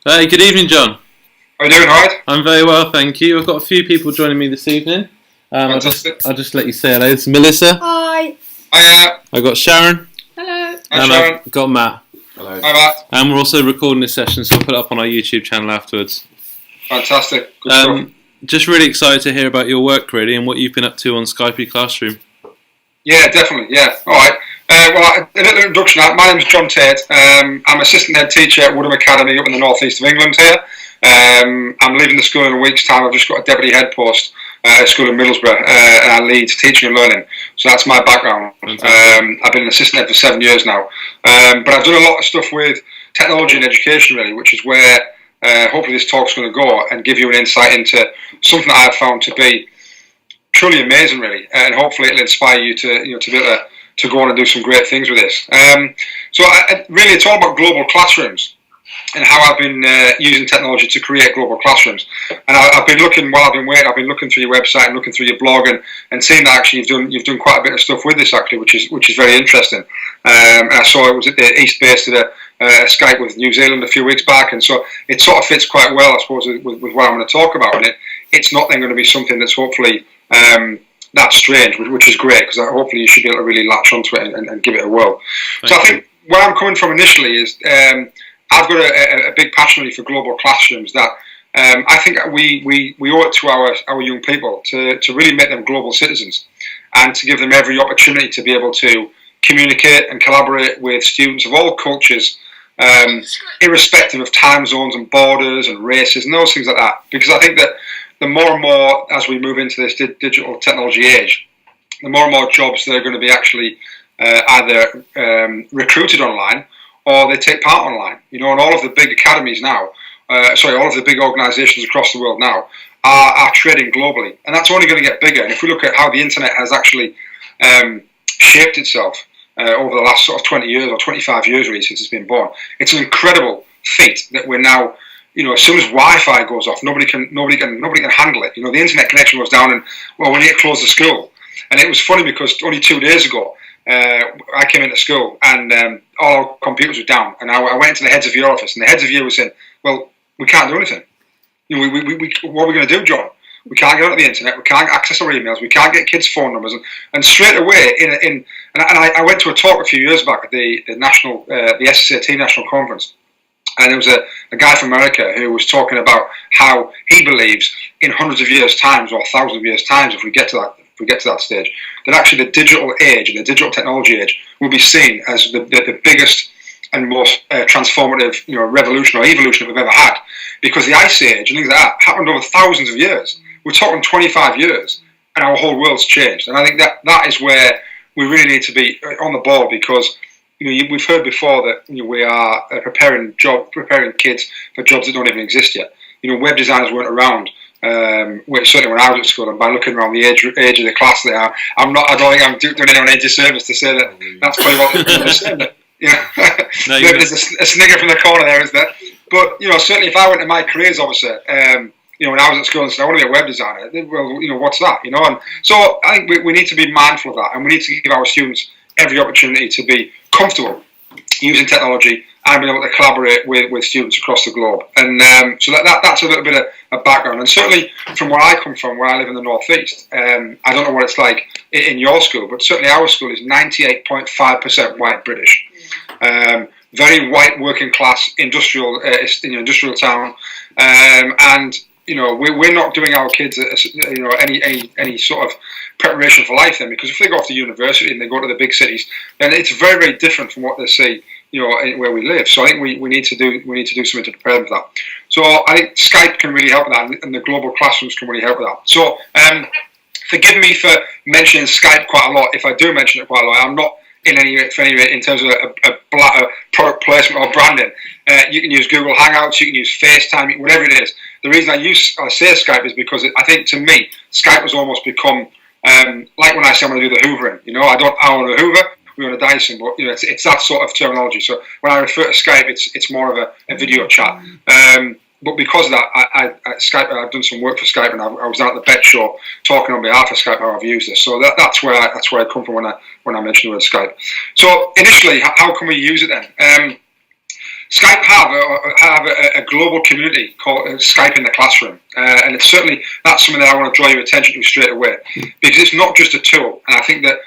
Hey, good evening, John. How are you doing, Hyde? I'm very well, thank you. I've got a few people joining me this evening. I'll just let you say hello. It's Melissa. Hi. Hiya. I've got Sharon. Hello. Hi, And Sharon. I've got Matt. Hello. Hi, Matt. And we're also recording this session, so we'll put it up on our YouTube channel afterwards. Fantastic. Good stuff. Just really excited to hear about your work, really, and what you've been up to on Skype Classroom. Yeah, definitely. Yeah. All right. Well, a little introduction. My name's John Tate. I'm assistant head teacher at Woodham Academy up in the northeast of England here. I'm leaving the school in a week's time. I've just got a deputy head post at a school in Middlesbrough, and I lead teaching and learning. So that's my background. I've been an assistant head for 7 years now. But I've done a lot of stuff with technology and education, really, which is where hopefully this talk's going to go and give you an insight into something that I've found to be truly amazing, really, and hopefully it'll inspire you to be able to go on and do some great things with this. So really, it's all about global classrooms and how I've been using technology to create global classrooms. And I've been looking while I've been waiting. I've been looking through your website and looking through your blog and seeing that actually you've done quite a bit of stuff with this actually, which is very interesting. And I saw it was at the East Base at a Skype with New Zealand a few weeks back, and so it sort of fits quite well, I suppose, with what I'm going to talk about. And it's not then going to be something that's hopefully that's strange, which is great, because hopefully you should be able to really latch onto it and give it a whirl. So I think where I'm coming from initially is I've got a big passion really for global classrooms that I think we owe it to our young people to really make them global citizens and to give them every opportunity to be able to communicate and collaborate with students of all cultures, irrespective of time zones and borders and races and those things like that. Because I think that the more and more as we move into this digital technology age, the more and more jobs that are going to be actually either recruited online or they take part online. And all of the big academies now, all of the big organisations across the world now are trading globally, and that's only going to get bigger. And if we look at how the internet has actually shaped itself over the last sort of 20 years or 25 years really since it's been born, it's an incredible feat that we're now. As soon as Wi-Fi goes off, nobody can handle it. The internet connection goes down, and we need to close the school. And it was funny because only 2 days ago, I came into school and all our computers were down. And I went into the heads of year office, and the heads of year were saying, "Well, we can't do anything. What are we going to do, John? We can't get onto the internet. We can't access our emails. We can't get kids' phone numbers." And straight away, I went to a talk a few years back at the SSAT National Conference. And there was a guy from America who was talking about how he believes in hundreds of years' times or thousands of years' times, if we get to that stage, that actually the digital age and the digital technology age will be seen as the biggest and most transformative revolution or evolution that we've ever had. Because the Ice Age and things like that happened over thousands of years. We're talking 25 years, and our whole world's changed. And I think that is where we really need to be on the ball, because we've heard before that we are preparing kids for jobs that don't even exist yet. Web designers weren't around. Certainly when I was at school, and by looking around the age of the class they are, I don't think I'm doing anyone any disservice to say that that's probably what they're saying. Maybe there's a snigger from the corner there, is there? But certainly if I went to my careers officer, when I was at school and said I want to be a web designer, well, what's that? And so I think we need to be mindful of that, and we need to give our students every opportunity to be comfortable using technology and being able to collaborate with students across the globe. And so that's a little bit of background. And certainly from where I come from, where I live in the northeast, I don't know what it's like in your school, but certainly our school is 98.5% white British. Very white, working class, industrial town, and we're not doing our kids any sort of preparation for life then, because if they go off to university and they go to the big cities, then it's very, very different from what they see where we live. So I think we need to do something to prepare them for that. So I think Skype can really help with that, and the global classrooms can really help with that. So forgive me for mentioning Skype quite a lot. If I do mention it quite a lot, I'm not in any way in terms of a product placement or branding. You can use Google Hangouts, you can use FaceTime, whatever it is. The reason I say Skype is because I think to me Skype has almost become like when I say I'm going to do the hoovering. I don't own a Hoover, we own a Dyson, but it's that sort of terminology. So when I refer to Skype, it's more of a video chat. But because of that, Skype, I've done some work for Skype, and I was out at the Bet Show talking on behalf of Skype how I've used this. So that's where I come from when I mention the word Skype. So initially, how can we use it then? Skype have a global community called Skype in the Classroom, and it's certainly that's something that I want to draw your attention to straight away, because it's not just a tool. And I think that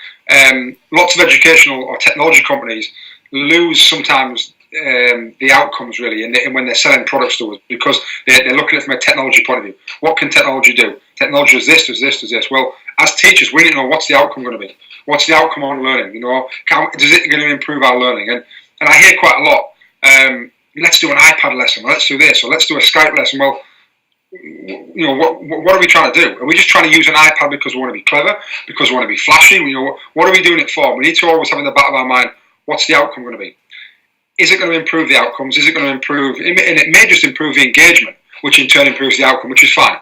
lots of educational or technology companies lose sometimes the outcomes really, and when they're selling products to us, because they're looking at it from a technology point of view. What can technology do? Technology does this, does this, does this. Well, as teachers, we need to know what's the outcome going to be. What's the outcome on learning? Is it going to improve our learning? And I hear quite a lot. Let's do an iPad lesson, or let's do this, or let's do a Skype lesson. Well, what are we trying to do? Are we just trying to use an iPad because we want to be clever, because we want to be flashy? What are we doing it for? We need to always have in the back of our mind, what's the outcome going to be? Is it going to improve the outcomes? Is it going to improve, and it may just improve the engagement, which in turn improves the outcome, which is fine.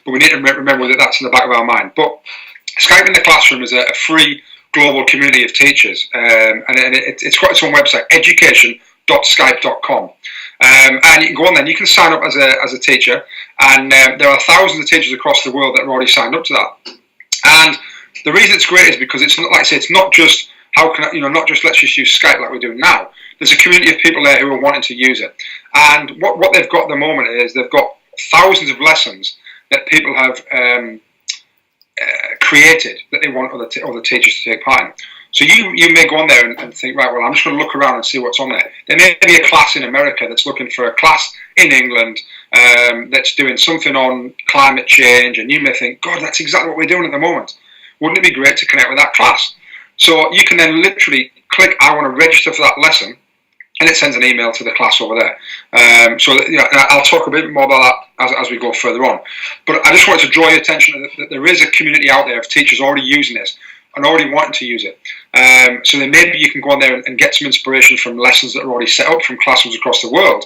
But we need to remember that that's in the back of our mind. But Skype in the Classroom is a free global community of teachers, and it's got its own website, education.skype.com. And you can go on there and you can sign up as a teacher, and there are thousands of teachers across the world that have already signed up to that. And the reason it's great is because it's not, like I say, it's not just not just let's just use Skype like we're doing now. There's a community of people there who are wanting to use it, and what they've got at the moment is they've got thousands of lessons that people have created that they want other teachers to take part in. So you may go on there and think, right, well, I'm just going to look around and see what's on there. There may be a class in America that's looking for a class in England that's doing something on climate change, and you may think, God, that's exactly what we're doing at the moment. Wouldn't it be great to connect with that class? So you can then literally click, I want to register for that lesson, and it sends an email to the class over there. I'll talk a bit more about that as we go further on. But I just wanted to draw your attention that there is a community out there of teachers already using this and already wanting to use it. So then maybe you can go on there and get some inspiration from lessons that are already set up from classrooms across the world.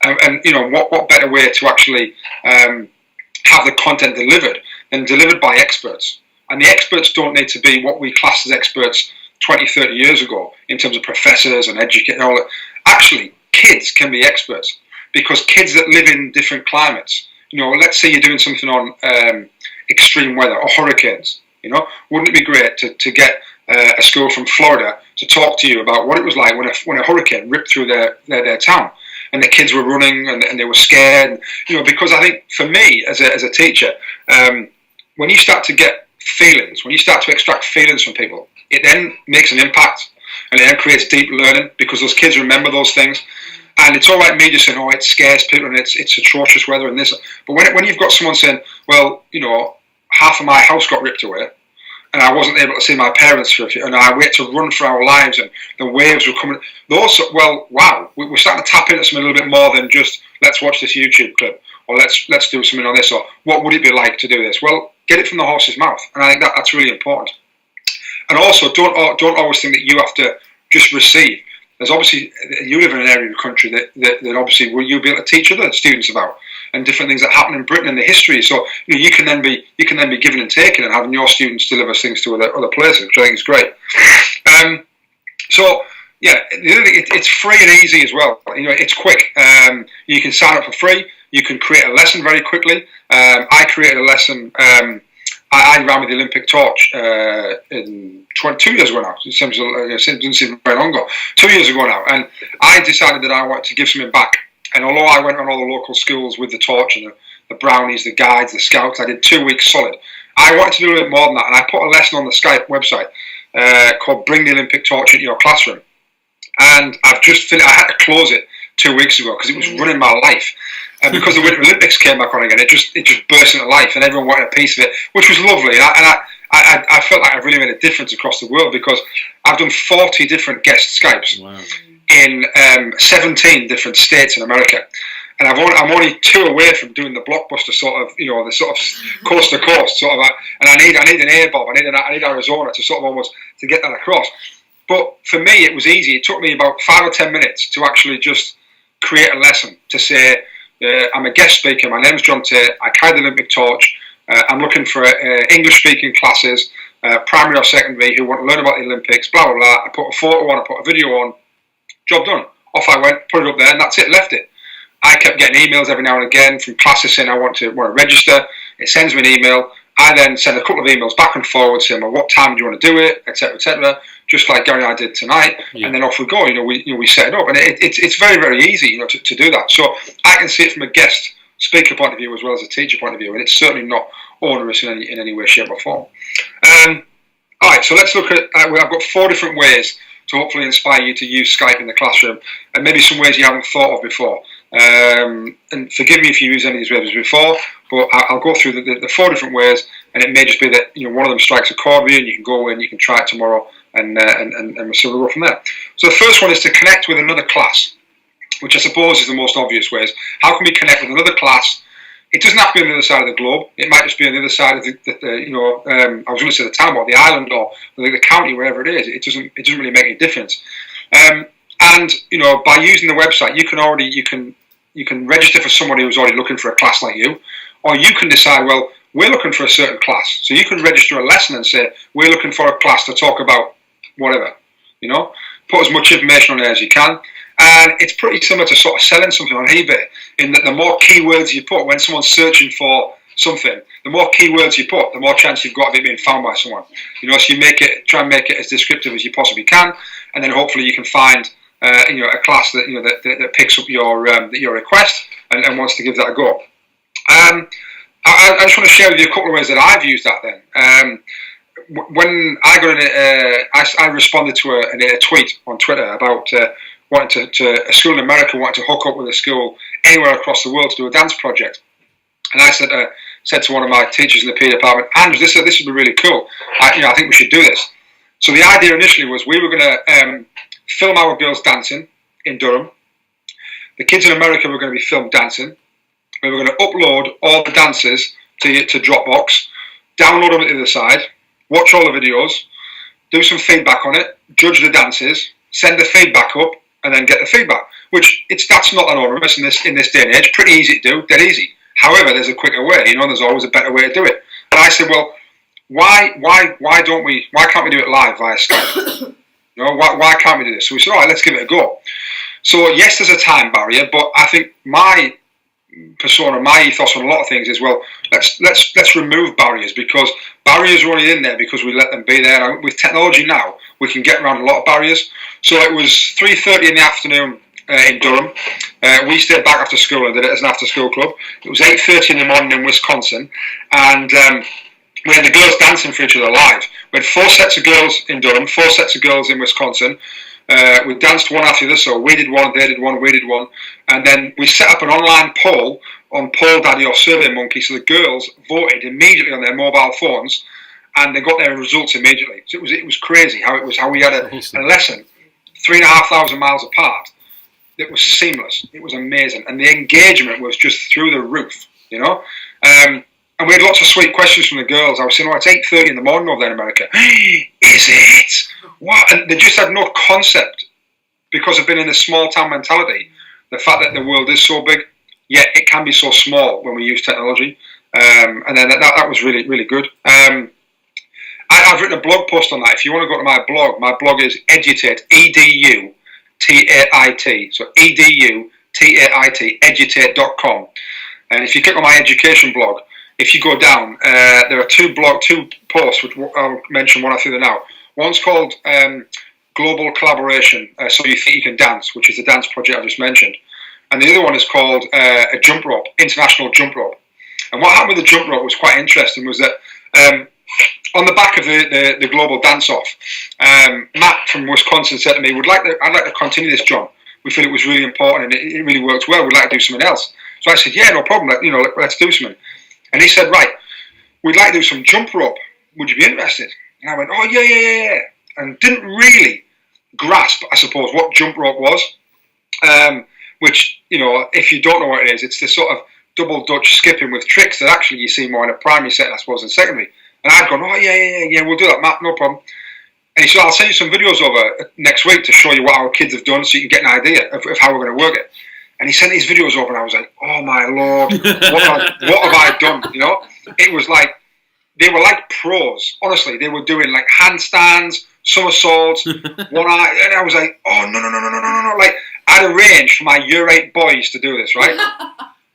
And what better way to actually have the content delivered than delivered by experts. And the experts don't need to be what we classed as experts 20, 30 years ago in terms of professors and educators and all that. Actually, kids can be experts, because kids that live in different climates, let's say you're doing something on extreme weather or hurricanes, wouldn't it be great to get a school from Florida to talk to you about what it was like when a hurricane ripped through their town, and the kids were running and they were scared, because I think for me as a teacher, when you start to get feelings, when you start to extract feelings from people, it then makes an impact, and it then creates deep learning, because those kids remember those things. And it's all right me just saying, oh, it scares people and it's atrocious weather and this. But when you've got someone saying, well, half of my house got ripped away, and I wasn't able to see my parents for a few, and I wait to run for our lives, and the waves were coming. Wow, we're starting to tap into something a little bit more than just let's watch this YouTube clip, or let's do something on this, or what would it be like to do this? Well, get it from the horse's mouth, and I think that's really important. And also, don't always think that you have to just receive. There's obviously, you live in an area of the country that obviously you'll be able to teach other students about, and different things that happen in Britain and the history. So you can then be giving and taking, and having your students deliver things to other places, which I think is great. So yeah, the other thing, it's free and easy as well. It's quick. You can sign up for free. You can create a lesson very quickly. I created a lesson. I ran with the Olympic torch in 2 years ago now. It doesn't seem very long ago. 2 years ago now, and I decided that I wanted to give something back. And although I went on all the local schools with the torch and the brownies, the guides, the scouts, I did 2 weeks solid. I wanted to do a little bit more than that, and I put a lesson on the Skype website called "Bring the Olympic Torch into Your Classroom." And I've just finished. I had to close it 2 weeks ago because it was running my life. And because the Winter Olympics came back on again, it just burst into life, and everyone wanted a piece of it, which was lovely. And I felt like I really made a difference across the world, because I've done 40 different guest Skypes. Wow. In 17 different states in America, and I'm only 2 away from doing the blockbuster sort of, the sort of coast to coast sort of, and I need an AirBob, I need Arizona to sort of almost to get that across. But for me, it was easy. It took me about 5 or 10 minutes to actually just create a lesson to say, I'm a guest speaker. My name's John Tate. I carry the Olympic torch. I'm looking for English-speaking classes, primary or secondary, who want to learn about the Olympics. Blah blah blah. I put a photo on. I put a video on. Job done. Off I went. Put it up there, and that's it. Left it. I kept getting emails every now and again from classes saying I want to register. It sends me an email. I then send a couple of emails back and forward saying, well, what time do you want to do it, etc., etc. just like Gary and I did tonight, and then off we go. We set it up, and it's very, very easy, to do that. So I can see it from a guest speaker point of view as well as a teacher point of view, and it's certainly not onerous in any way, shape, or form. All right, so let's look at. I've got 4 different ways to hopefully inspire you to use Skype in the classroom, and maybe some ways you haven't thought of before. And forgive me if you use any of these ways before, but I'll go through the 4 different ways, and it may just be that one of them strikes a chord with you, and you can go away and you can try it tomorrow, and we'll go from there. So the first one is to connect with another class, which I suppose is the most obvious way. How can we connect with another class? It doesn't have to be on the other side of the globe. It might just be on the other side of I was going to say the town or the island or the county, wherever it is. It doesn't really make any difference. And by using the website, you can register for somebody who's already looking for a class like you, or you can decide, well, we're looking for a certain class. So you can register a lesson and say, we're looking for a class to talk about whatever. Put as much information on there as you can. And it's pretty similar to sort of selling something on eBay, in that the more keywords you put when someone's searching for something, the more keywords you put, the more chance you've got of it being found by someone. So you try and make it as descriptive as you possibly can, and then hopefully you can find a class that that picks up your request and wants to give that a go. I just want to share with you a couple of ways that I've used that. Then when I got I responded to a tweet on Twitter about wanting to a school in America wanted to hook up with a school anywhere across the world to do a dance project, and I said to one of my teachers in the PE department, Andrew, this would be really cool. I think we should do this. So the idea initially was we were going to film our girls dancing in Durham. The kids in America were going to be filmed dancing. We were going to upload all the dances to Dropbox, download them to the other side, watch all the videos, do some feedback on it, judge the dances, send the feedback up, and then get the feedback. That's not that onerous in this day and age. Pretty easy to do, dead easy. However, there's a quicker way. There's always a better way to do it. And I said, well, why can't we do it live via Skype? Why can't we do this? So we said, all right, let's give it a go. So yes, there's a time barrier, but I think my persona, my ethos on a lot of things is, well, let's remove barriers, because barriers are only in there because we let them be there. And with technology now, we can get around a lot of barriers. So it was 3:30 in the afternoon in Durham. We stayed back after school and did it as an after-school club. It was 8:30 in the morning in Wisconsin, and we had the girls dancing for each other live. We had 4 sets of girls in Durham, 4 sets of girls in Wisconsin. We danced one after the other, so we did one, they did one, we did one. And then we set up an online poll on Poll Daddy or SurveyMonkey, so the girls voted immediately on their mobile phones, and they got their results immediately. So it was crazy how we had a lesson 3,500 miles apart. It was seamless. It was amazing, and the engagement was just through the roof. And we had lots of sweet questions from the girls. I was saying, it's 8:30 in the morning over there in America. Is it? What? And they just had no concept, because they've been in a small town mentality. The fact that the world is so big, yet it can be so small when we use technology. And then that was really, really good. I've written a blog post on that. If you want to go to my blog is Edutate, EDUTAIT. So EDUTAIT, edutate.com. And if you click on my education blog, if you go down, there are two posts, which I'll mention one after the now. One's called Global Collaboration, So You Think You Can Dance, which is the dance project I just mentioned. And the other one is called a jump rope, international jump rope. And what happened with the jump rope was quite interesting, was that on the back of the global dance-off, Matt from Wisconsin said to me, I'd like to continue this, John. We feel it was really important and it really worked well. We'd like to do something else. So I said, yeah, no problem. Let's do something. And he said, right, we'd like to do some jump rope. Would you be interested? And I went, oh, yeah. And didn't really grasp, I suppose, what jump rope was. Which, if you don't know what it is, it's this sort of double Dutch skipping with tricks that actually you see more in a primary setting, I suppose, than secondary. And I'd gone, oh, yeah, we'll do that, Matt, no problem. And he said, I'll send you some videos over next week to show you what our kids have done so you can get an idea of how we're going to work it. And he sent these videos over and I was like, oh my Lord, what have I done? It was like, they were like pros. Honestly, they were doing like handstands, somersaults, one eye. And I was like, oh, no. Like, I'd arranged for my year 8 boys to do this, right?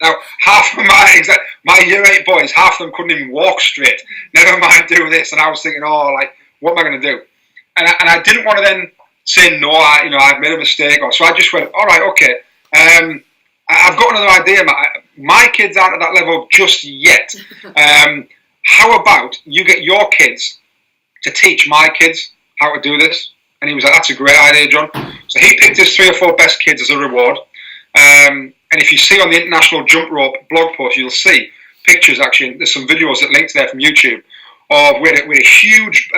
Now, half of my year 8 boys, half of them couldn't even walk straight. Never mind do this. And I was thinking, what am I going to do? and I didn't want to then say no. I've made a mistake, or so I just went, all right, okay. I've got another idea. My kids aren't at that level just yet. How about you get your kids to teach my kids how to do this? And he was like, that's a great idea, John. So he picked his 3 or 4 best kids as a reward. And if you see on the International Jump Rope blog post, you'll see pictures, actually. There's some videos that linked there from YouTube of we had a huge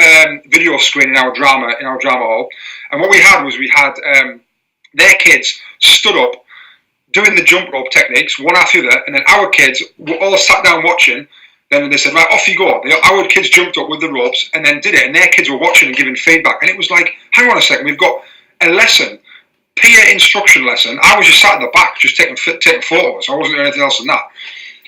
video screen in our drama hall. And what we had was their kids stood up doing the jump rope techniques, one after the other, and then our kids were all sat down watching. Then they said, right, off you go. Our kids jumped up with the ropes and then did it, and their kids were watching and giving feedback. And it was like, hang on a second, we've got a lesson, peer instruction lesson. I was just sat at the back, just taking photos. I wasn't doing anything else than that.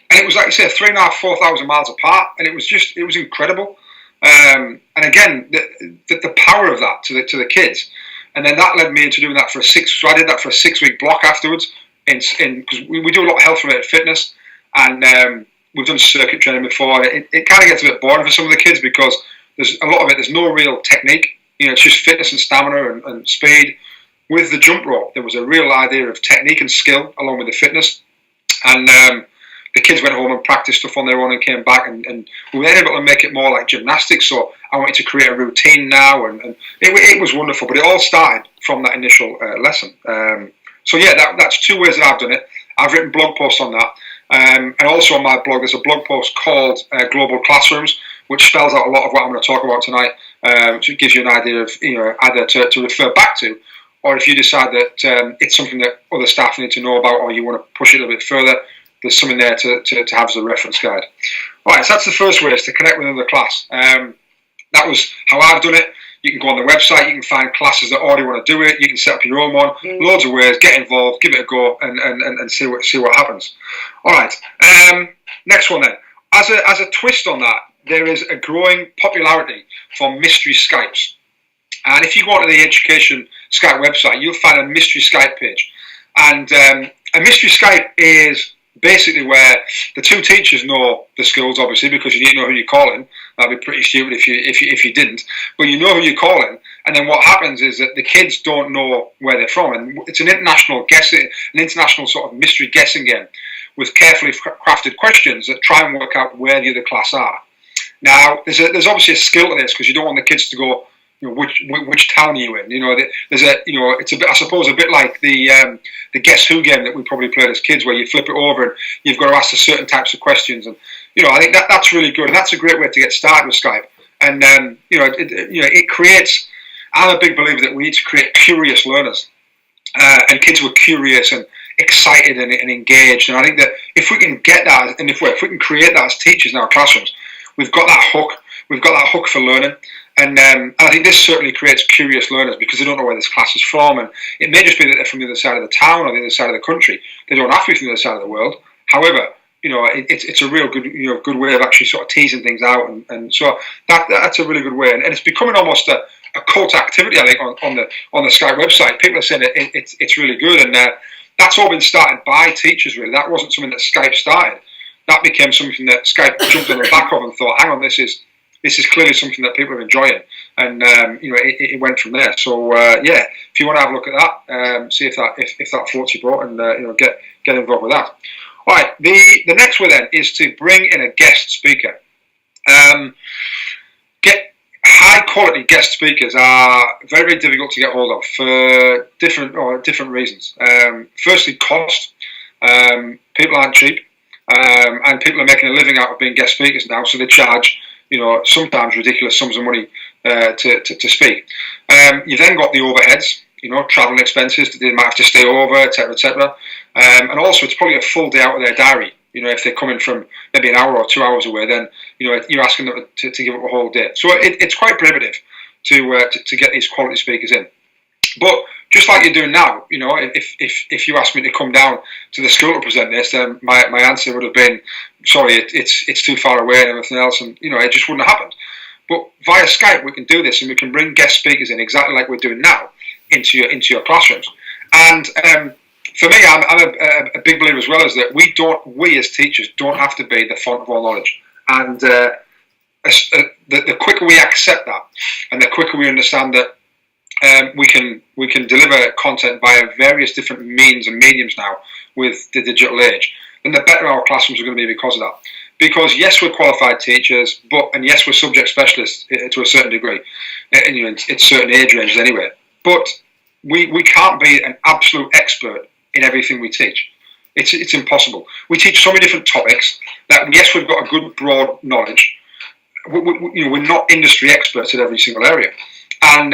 And it was like you say, 3,500, 4,000 miles apart, and it was incredible. And again, the power of that to the kids. And then that led me into doing that so I did that for a 6-week block afterwards, because we do a lot of health-related fitness, and we've done circuit training before. It kind of gets a bit boring for some of the kids because there's a lot of it. There's no real technique. It's just fitness and stamina and speed. With the jump rope, there was a real idea of technique and skill along with the fitness. And the kids went home and practiced stuff on their own and came back, and we were able to make it more like gymnastics. So I wanted to create a routine now, and it was wonderful. But it all started from that initial lesson. So yeah, that's 2 ways that I've done it. I've written blog posts on that. And also on my blog, there's a blog post called Global Classrooms, which spells out a lot of what I'm going to talk about tonight. So it gives you an idea of either to refer back to, or if you decide that it's something that other staff need to know about, or you want to push it a bit further, there's something there to have as a reference guide. All right, so that's the first way, is to connect with another class. That was how I've done it. You can go on the website, you can find classes that already want to do it, you can set up your own one, loads of ways, get involved, give it a go, and see what happens. All right, next one then. As a twist on that, there is a growing popularity for mystery Skypes. And if you go onto the Education Skype website, you'll find a mystery Skype page. And a mystery Skype is basically where the 2 teachers know the schools, obviously, because you need to know who you're calling. That'd be pretty stupid if you didn't. But you know who you're calling, and then what happens is that the kids don't know where they're from, and it's an international sort of mystery guessing game with carefully crafted questions that try and work out where the other class are. Now, there's obviously a skill to this, because you don't want the kids to go, which town are you in? There's it's a bit, I suppose, a bit like the Guess Who game that we probably played as kids, where you flip it over and you've got to ask the certain types of questions. And I think that's really good, and that's a great way to get started with Skype. And it creates. I'm a big believer that we need to create curious learners, and kids who are curious and excited and engaged. And I think that if we can get that, and if we can create that as teachers in our classrooms, we've got that hook. We've got that hook for learning. And I think this certainly creates curious learners, because they don't know where this class is from, and it may just be that they're from the other side of the town or the other side of the country. They don't have to be from the other side of the world. However, it's a real good way of actually sort of teasing things out, and so that's a really good way, and it's becoming almost a cult activity, I think, on the Skype website. People are saying it's really good, and that's all been started by teachers. Really, that wasn't something that Skype started. That became something that Skype jumped on the back of and thought, hang on, this is clearly something that people are enjoying, and it went from there. So yeah, if you want to have a look at that, see if that floats your boat, and get involved with that. All right, the next way then is to bring in a guest speaker. High quality guest speakers are very, very difficult to get hold of for different reasons. Firstly, cost. People aren't cheap, and people are making a living out of being guest speakers now, so they charge sometimes ridiculous sums of money to speak. You then got the overheads, travelling expenses, they might have to stay over, etc., etc. And also, it's probably a full day out of their diary. If they're coming from maybe an hour or 2 hours away, then you're asking them to give up a whole day. So it's quite prohibitive to get these quality speakers in. But just like you're doing now, if you asked me to come down to the school to present this, then my answer would have been, sorry, it's too far away and everything else, and it just wouldn't have happened. But via Skype, we can do this, and we can bring guest speakers in exactly like we're doing now into your classrooms. And for me, I'm a big believer as well, is that we as teachers don't have to be the font of all knowledge. And the quicker we accept that, and the quicker we understand that we can deliver content via various different means and mediums now with the digital age, then the better our classrooms are going to be because of that. Because yes, we're qualified teachers, and yes, we're subject specialists to a certain degree, in certain age ranges anyway. But we can't be an absolute expert in everything we teach. It's impossible. We teach so many different topics that yes, we've got a good broad knowledge. We're not industry experts in every single area. And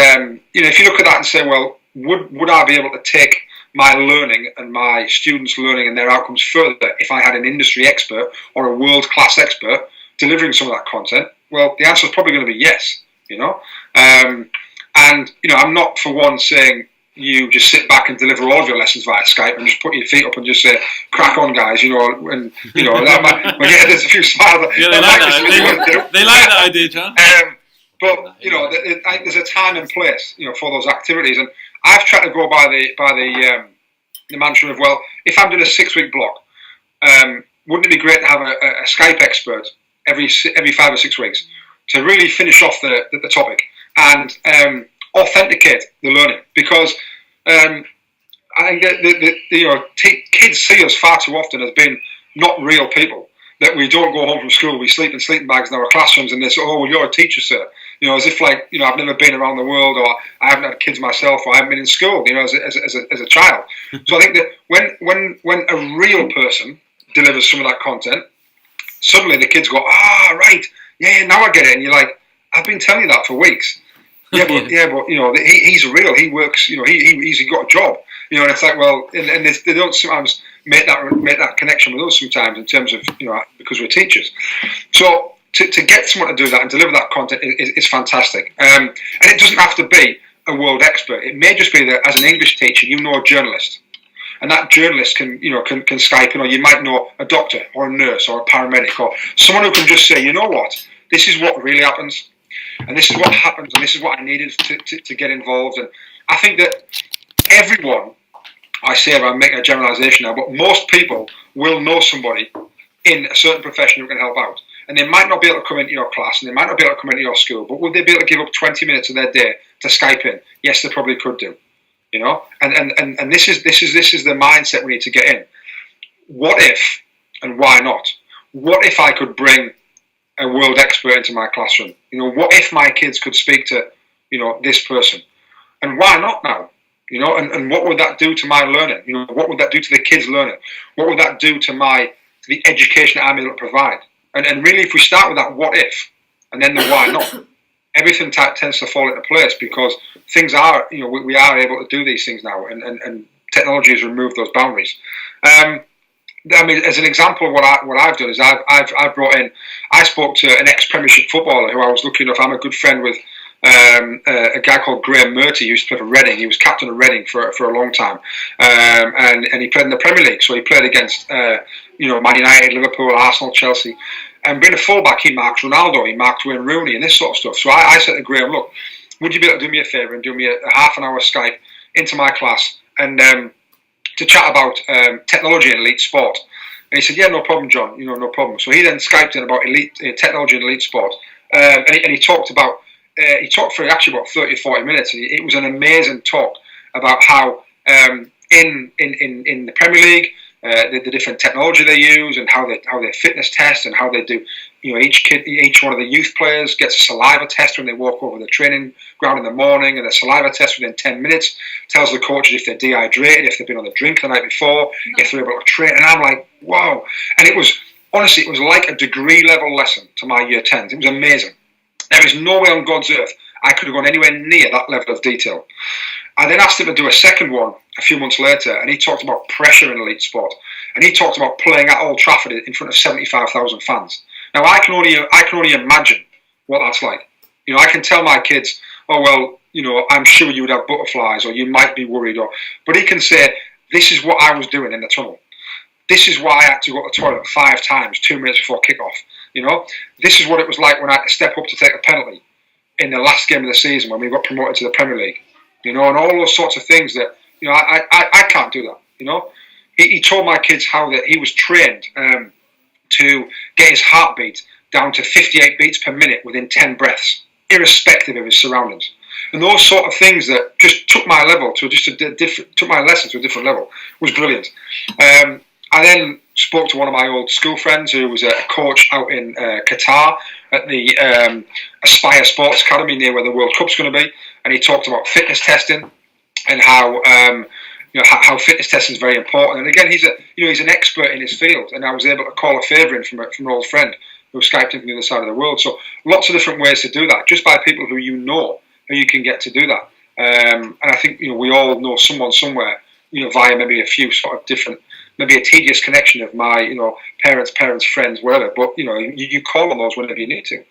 if you look at that and say, well, would I be able to take my learning and my students' learning and their outcomes further if I had an industry expert or a world-class expert delivering some of that content? Well, the answer is probably going to be yes. I'm not for one saying you just sit back and deliver all of your lessons via Skype and just put your feet up and just say, crack on, guys, and there's a few smiles. Yeah, they like that idea, John. But I think there's a time and place, for those activities, and I've tried to go by the mantra of, well, if I'm doing a 6-week block, wouldn't it be great to have a Skype expert every 5 or 6 weeks to really finish off the topic and authenticate the learning? Because I think that kids see us far too often as being not real people. That we don't go home from school, we sleep in sleeping bags in our classrooms, and they say, "Oh, well, you're a teacher, sir." As if I've never been around the world, or I haven't had kids myself, or I haven't been in school, as a child. So I think that when a real person delivers some of that content, suddenly the kids go, right, yeah, now I get it, and you're like, I've been telling you that for weeks. Yeah, but he's real. He works. He's got a job. And it's like, well, and they don't sometimes make that connection with us sometimes in terms of because we're teachers. So to get someone to do that and deliver that content is fantastic. And it doesn't have to be a world expert. It may just be that as an English teacher, a journalist, and that journalist can Skype in, or you might know a doctor or a nurse or a paramedic or someone who can just say, you know what, this is what really happens. And this is what happens, and this is what I needed to get involved. And I think that everyone, I'm making a generalisation now, but most people will know somebody in a certain profession who can help out. And they might not be able to come into your class, and they might not be able to come into your school, but would they be able to give up 20 minutes of their day to Skype in? Yes, they probably could do. And this is the mindset we need to get in. What if, and why not? What if I could bring a world expert into my classroom? What if my kids could speak to, this person? And why not now? And what would that do to my learning? What would that do to the kids' learning? What would that do to the education that I'm able to provide? And really, if we start with that what if, and then the why not, everything tends to fall into place, because things are, we are able to do these things now, and technology has removed those boundaries. As an example of what I've done is I've brought in. I spoke to an ex-Premiership footballer who I was lucky enough. I'm a good friend with a guy called Graham Murty, who used to play for Reading. He was captain of Reading for a long time, and he played in the Premier League. So he played against Man United, Liverpool, Arsenal, Chelsea. And being a fullback, he marked Ronaldo, he marked Wayne Rooney, and this sort of stuff. So I said to Graham, look, would you be able to do me a favour and do me a half an hour Skype into my class and to chat about technology and elite sport? And he said, yeah, no problem, John, no problem. So he then Skyped in about elite technology and elite sport, and he talked about, he talked for actually about 30 or 40 minutes, and it was an amazing talk about how in the Premier League, the different technology they use, and how they fitness test, and how they do. Each one of the youth players gets a saliva test when they walk over the training ground in the morning, and a saliva test within 10 minutes tells the coaches if they're dehydrated, if they've been on the drink the night before, if they're able to train. And I'm like, wow! And it was like a degree level lesson to my year 10s. It was amazing. There is no way on God's earth I could have gone anywhere near that level of detail. I then asked him to do a second one a few months later, and he talked about pressure in elite sport, and he talked about playing at Old Trafford in front of 75,000 fans. Now I can only imagine what that's like. I can tell my kids, oh well, I'm sure you would have butterflies, or you might be worried, but he can say, this is what I was doing in the tunnel. This is why I had to go to the toilet 5 times, 2 minutes before kickoff. This is what it was like when I had to step up to take a penalty in the last game of the season when we got promoted to the Premier League. And all those sorts of things that I can't do that. He told my kids how that he was trained to get his heartbeat down to 58 beats per minute within 10 breaths, irrespective of his surroundings. And those sort of things that just took my level to took my lesson to a different level was brilliant. I then spoke to one of my old school friends who was a coach out in Qatar at the Aspire Sports Academy near where the World Cup's going to be, and he talked about fitness testing and how how fitness testing is very important. And again, he's an expert in his field, and I was able to call a favour in from an old friend who Skyped in from the other side of the world. So lots of different ways to do that, just by people who you know, who you can get to do that. And I think we all know someone somewhere, via maybe a few sort of different, maybe a tedious connection of my parents, friends, whatever. But you call on those whenever you need to.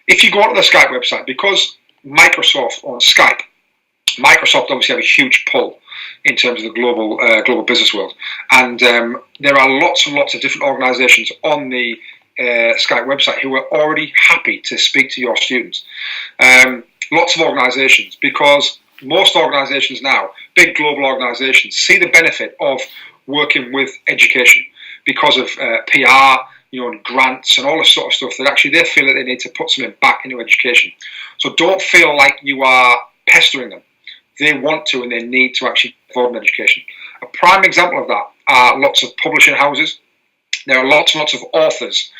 If you go onto the Skype website, because Microsoft on Skype, Microsoft obviously have a huge pull in terms of the global business world, and there are lots and lots of different organisations on the Skype website who are already happy to speak to your students. Lots of organisations, because most organisations now, big global organisations, see the benefit of working with education because of PR, and grants and all this sort of stuff, that actually they feel that they need to put something back into education. So don't feel like you are pestering them. They want to and they need to actually involve in education. A prime example of that are lots of publishing houses. There are lots and lots of authors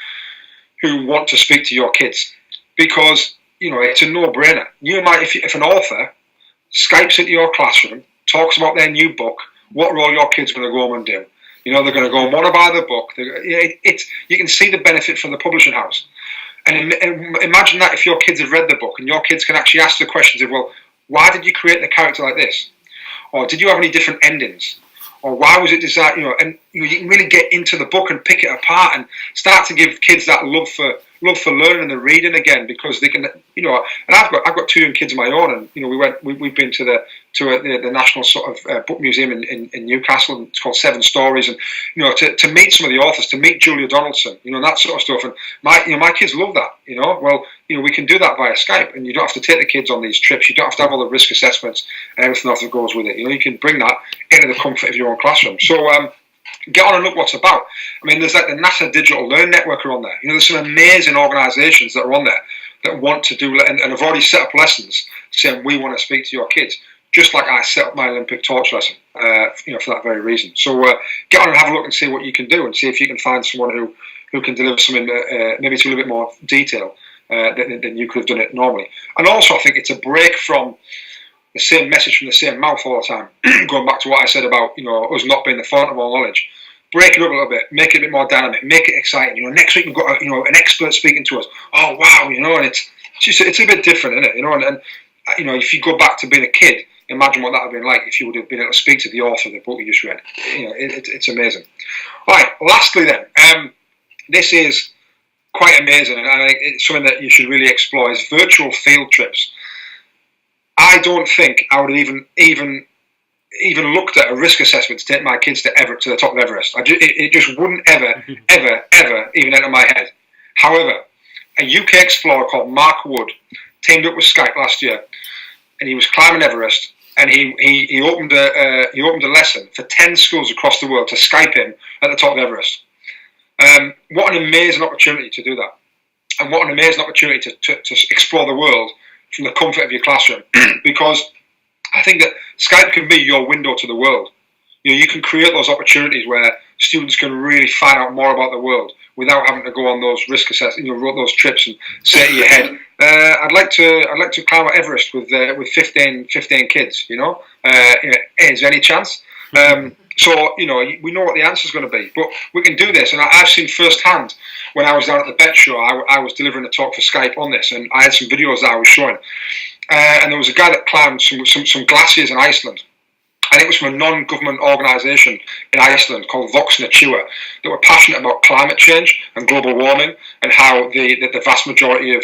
who want to speak to your kids because, it's a no-brainer. If an author Skypes into your classroom, talks about their new book, what are all your kids going to go home and do? They're going to go and want to buy the book. You can see the benefit from the publishing house. And imagine that if your kids have read the book and your kids can actually ask the questions of, well, why did you create the character like this? Or did you have any different endings? Or why was it designed? And you can really get into the book and pick it apart and start to give kids that love for learning and the reading again, because they can, and I've got two young kids of my own, and we've been to the national sort of book museum in Newcastle, and it's called Seven Stories, and to meet some of the authors, to meet Julia Donaldson, that sort of stuff, and my kids love that. We can do that via Skype, and you don't have to take the kids on these trips. You don't have to have all the risk assessments and everything else that goes with it. You can bring that into the comfort of your own classroom. So get on and look what's about. There's like the NASA Digital Learn Network are on there. There's some amazing organisations that are on there that want to do, and have already set up lessons saying we want to speak to your kids, just like I set up my Olympic torch lesson, for that very reason. So get on and have a look and see what you can do, and see if you can find someone who can deliver something maybe to a little bit more detail than you could have done it normally. And also, I think it's a break from the same message from the same mouth all the time. Going back to what I said about us not being the font of all knowledge. Break it up a little bit, make it a bit more dynamic, make it exciting. Next week we've got an expert speaking to us. Oh wow, and it's a bit different, isn't it? And if you go back to being a kid, imagine what that would have been like if you would have been able to speak to the author of the book you just read. It's amazing. All right, lastly then, this is quite amazing, and I think it's something that you should really explore, is virtual field trips. I don't think I would have even looked at a risk assessment to take my kids to the top of Everest. It just wouldn't ever even enter my head. However, a UK explorer called Mark Wood teamed up with Skype last year, and he was climbing Everest, and he opened a lesson for 10 schools across the world to Skype him at the top of Everest. What an amazing opportunity to do that, and what an amazing opportunity to explore the world from the comfort of your classroom, because I think that Skype can be your window to the world. You can create those opportunities where students can really find out more about the world without having to go on those risk assessments, those trips, and say to your head, I'd like to climb Mount Everest with 15 kids. Is there any chance? So we know what the answer is going to be, but we can do this. And I've seen firsthand when I was down at the Bet Show. I was delivering a talk for Skype on this, and I had some videos that I was showing. And there was a guy that climbed some glaciers in Iceland, and it was from a non-government organisation in Iceland called Vox Natura that were passionate about climate change and global warming, and how the vast majority of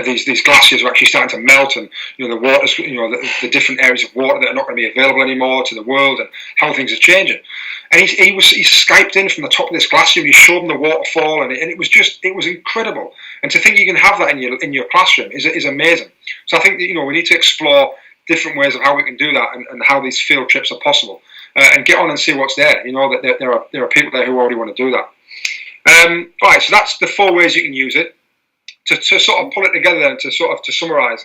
these glaciers are actually starting to melt, and the waters, the different areas of water that are not going to be available anymore to the world, and how things are changing. And he Skyped in from the top of this glacier, and he showed them the waterfall, and it was incredible. And to think you can have that in your classroom is amazing. So I think that, we need to explore different ways of how we can do that, and how these field trips are possible, and get on and see what's there. That there are people there who already want to do that. Right, so that's the 4 ways you can use it. To sort of pull it together and to summarise,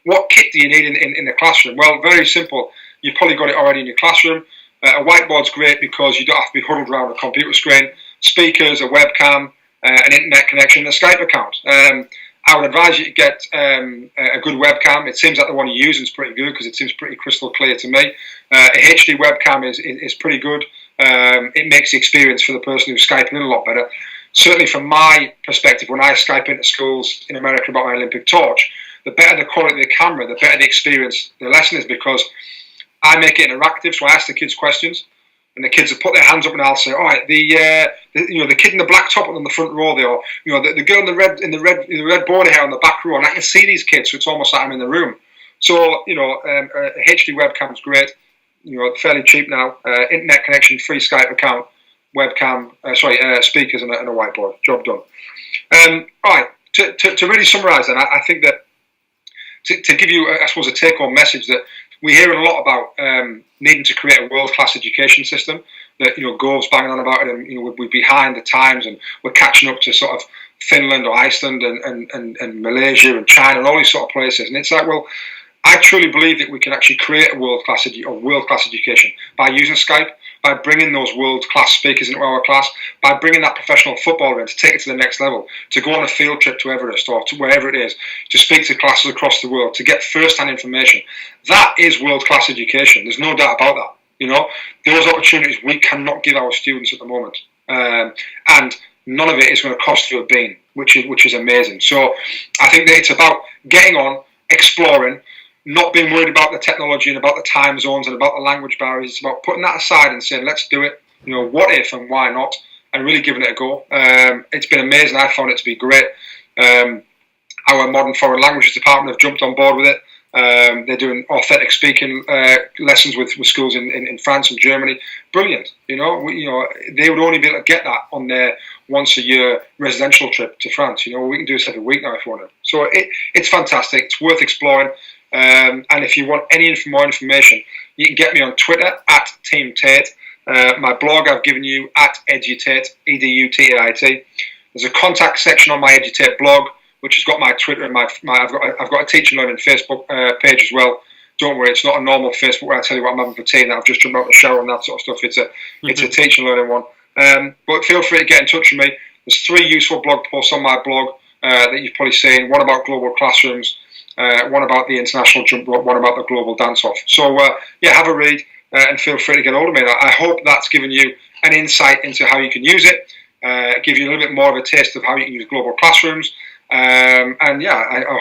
what kit do you need in the classroom? Well, very simple. You've probably got it already in your classroom. A whiteboard's great because you don't have to be huddled around a computer screen. Speakers, a webcam, an internet connection, a Skype account. I would advise you to get a good webcam. It seems like the one you're using is pretty good because it seems pretty crystal clear to me. A HD webcam is pretty good. It makes the experience for the person who's Skyping in a lot better. Certainly from my perspective, when I Skype into schools in America about my Olympic torch, the better the quality of the camera, the better the experience the lesson is, because I make it interactive. So I ask the kids questions, and the kids will put their hands up, and I'll say, "All right, the kid in the black top on the front row there, or the girl in the red border hair on the back row," and I can see these kids, so it's almost like I'm in the room. So a HD webcam is great. Fairly cheap now. Internet connection, free Skype account, webcam, speakers, and a whiteboard. Job done. Right, to really summarise, then, I think that to give you, I suppose, a take-home message, that we hear a lot about needing to create a world-class education system. That Gove's banging on about it, and we're behind the times, and we're catching up to sort of Finland or Iceland and Malaysia and China and all these sort of places. And it's like, well, I truly believe that we can actually create a world-class education by using Skype, by bringing those world-class speakers into our class, by bringing that professional footballer in to take it to the next level, to go on a field trip to Everest or to wherever it is, to speak to classes across the world, to get first-hand information. That is world-class education. There's no doubt about that. Those opportunities we cannot give our students at the moment, and none of it is going to cost you a bean, which is amazing. So I think that it's about getting on, exploring, not being worried about the technology and about the time zones and about the language barriers. It's about putting that aside and saying, let's do it. What if and why not? And really giving it a go. It's been amazing. I found it to be great. Our modern foreign languages department have jumped on board with it. They're doing authentic speaking lessons with schools in France and Germany. Brilliant. They would only be able to get that on their once a year residential trip to France. We can do this every week now if you want to. So it's fantastic. It's worth exploring. And if you want any more information, you can get me on Twitter at Team Tate. My blog I've given you at Edutate, EDUTAIT. There's a contact section on my Edutate blog, which has got my Twitter and I've got a Teach and Learning Facebook page as well. Don't worry, it's not a normal Facebook where I tell you what I'm having for tea and I've just jumped out of the shower and that sort of stuff. It's a Teach and Learning one. But feel free to get in touch with me. There's 3 useful blog posts on my blog that you've probably seen. One about global classrooms, one about the international jump rope, one about the global dance-off. So have a read and feel free to get hold of me. I hope that's given you an insight into how you can use it, give you a little bit more of a taste of how you can use global classrooms. I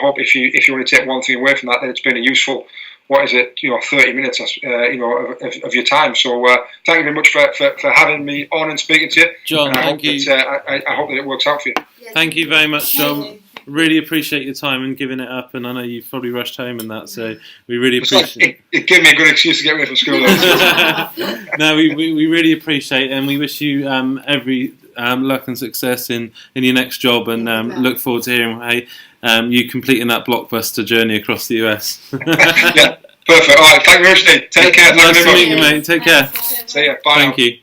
hope if you want to take one thing away from that it's been a useful, 30 minutes of your time. So thank you very much for having me on and speaking to you. John, thank you. I hope that it works out for you. Yeah, thank you very much, John. Really appreciate your time and giving it up, and I know you've probably rushed home and that, so we really appreciate it. It gave me a good excuse to get away from school. No, we really appreciate it, and we wish you every luck and success in your next job, and look forward to hearing how you completing that blockbuster journey across the US. Yeah, perfect. All right, thank you, Rushdie. Take care. Nice to meet you, mate. Take care. See ya. Bye. Thank you.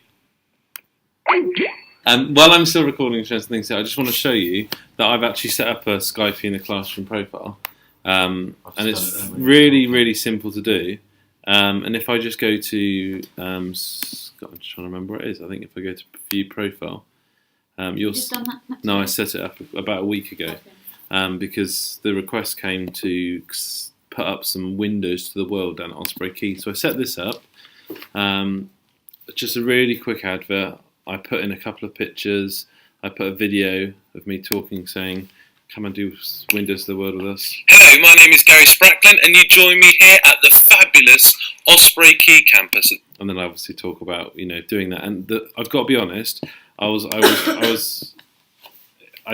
While I'm still recording interesting things here, I just want to show you that I've actually set up a Skype in a classroom profile. And it's really, really simple to do. And if I just go to, I'm just trying to remember what it is. I think if I go to View Profile, you'll... No, I set it up about a week ago. Because the request came to put up some windows to the world down at Osprey Quay. So I set this up. Just a really quick advert. I put in a couple of pictures. I put a video of me talking, saying, come and do Windows to the World with us. Hello, my name is Gary Sprackland, and you join me here at the fabulous Osprey Quay campus. And then I obviously talk about, doing that. And I've got to be honest, I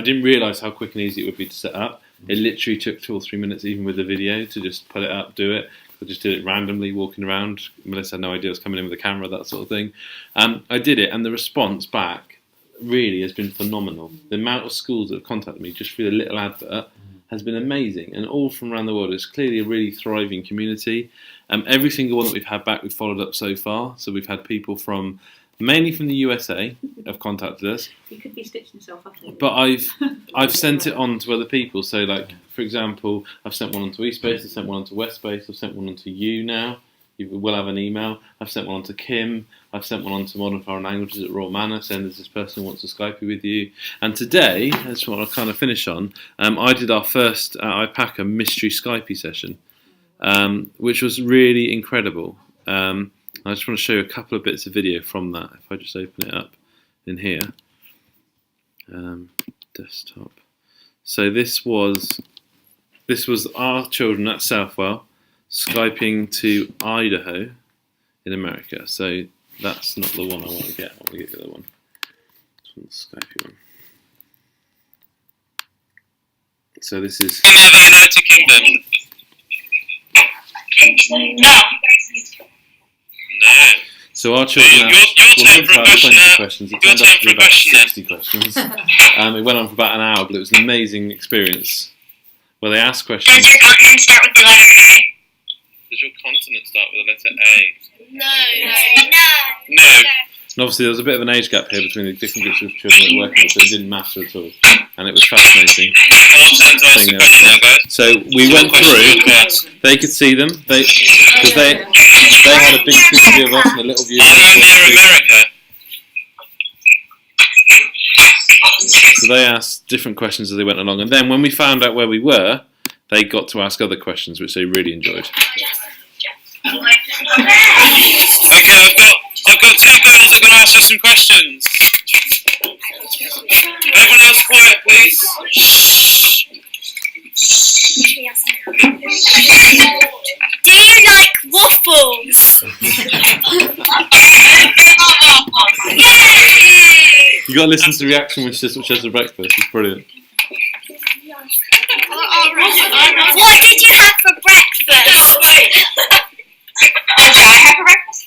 didn't realise how quick and easy it would be to set up. It literally took 2 or 3 minutes, even with the video, to just put it up, do it. I just did it randomly, walking around. Melissa had no idea I was coming in with a camera, that sort of thing. I did it, and the response back really has been phenomenal. The amount of schools that have contacted me just through the little advert has been amazing, and all from around the world. It's clearly a really thriving community. Every single one that we've had back, we've followed up so far. So we've had people from mainly from the USA, have contacted us. You could be stitching yourself up. But I've sent it on to other people. So, like, for example, I've sent one on to Eastbase, I've sent one on to Westbase, I've sent one on to you now. You will have an email. I've sent one on to Kim. I've sent one on to Modern Foreign Languages at Royal Manor, saying there's this person who wants to Skype with you. And today, that's what I'll kind of finish on, I did our first IPACA mystery Skypey session, which was really incredible. I just want to show you a couple of bits of video from that. If I just open it up in here. Desktop. So this was our children at Southwell Skyping to Idaho in America. So that's not the one I want to get. I want to get the other one. This one's the Skypey one. So this is From the United Kingdom. No. So our children asked about 20 questions. It turned out to be about 60 questions. It went on for about an hour, but it was an amazing experience where they asked questions. Does your continent start with the letter A? Does your continent start with the letter A? No. No. And obviously there was a bit of an age gap here between the different groups of children that were working with, so it didn't matter at all. And it was fascinating. I'll turn to ask the question now, guys. So we went through, they could see them, because they had a big view of us and a little view of Are you near us. America? So they asked different questions as they went along, and then when we found out where we were, they got to ask other questions, which they really enjoyed. Okay, I've got two girls that are going to ask you some questions. Everyone else quiet, please. Do you like waffles? Yay! You got to listen to the reaction when she has the breakfast. It's brilliant. What did you have for breakfast? What did I have for breakfast?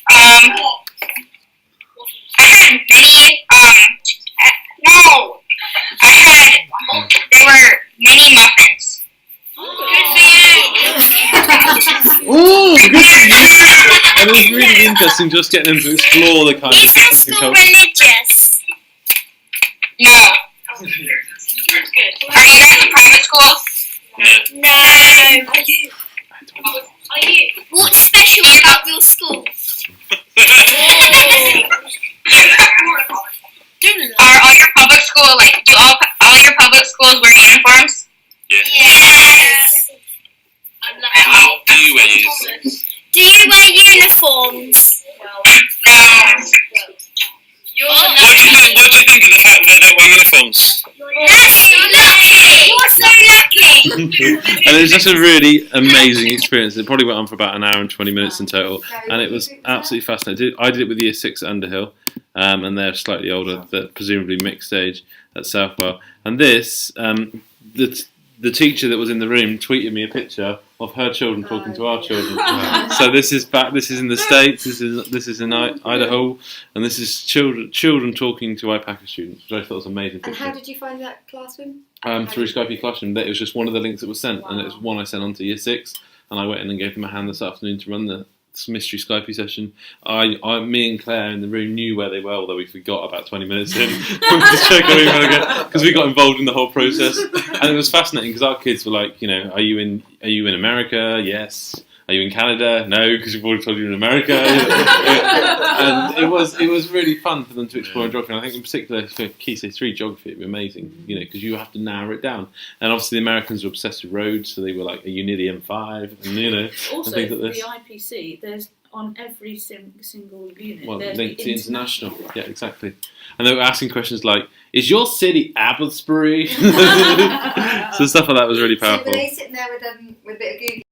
I had mini, no, there were mini muffins. Oh, good for you! And it was really interesting just getting them to explore the kind of Is that different school cultures. religious? No. Are you guys in private school? No. Are you? What's special about your school? Are all your public school, like, do all your public schools wear uniforms? Yes. Yes. Do you wear uniforms? Do you wear uniforms? No. What do you think of the fact that they don't wear uniforms? That's lucky. You're so lucky. And it was just a really amazing experience. It probably went on for about an hour and 20 minutes in total, and it was absolutely fascinating. I did it with Year 6 at Underhill, and they're slightly older, but presumably mixed age at Southwell. And this, the teacher that was in the room tweeted me a picture of her children talking to our children. So this is in the States. This is in Idaho, and this is children talking to IPACA students, which I thought was an amazing picture. And how did you find that classroom? Through Skype Classroom. It was just one of the links that was sent, and it was one I sent on to Year 6, and I went in and gave them a hand this afternoon to run the mystery Skype session. Me and Claire in the room knew where they were, although we forgot about 20 minutes in to check our email again, because we got involved in the whole process. And it was fascinating because our kids were like, are you in America? Yes. Are you in Canada? No, because we've already told you you're in America. And it was really fun for them to explore geography. And I think in particular for Key Stage 3 geography, it'd be amazing, because you have to narrow it down. And obviously the Americans were obsessed with roads, so they were like, are you near the M5? And Also, and things like this. the IPC, there's on every single unit. Well, there's linked the to international. Yeah, exactly. And they were asking questions like, is your city Abbotsbury? So stuff like that was really So powerful. were they sitting there with a bit of Google?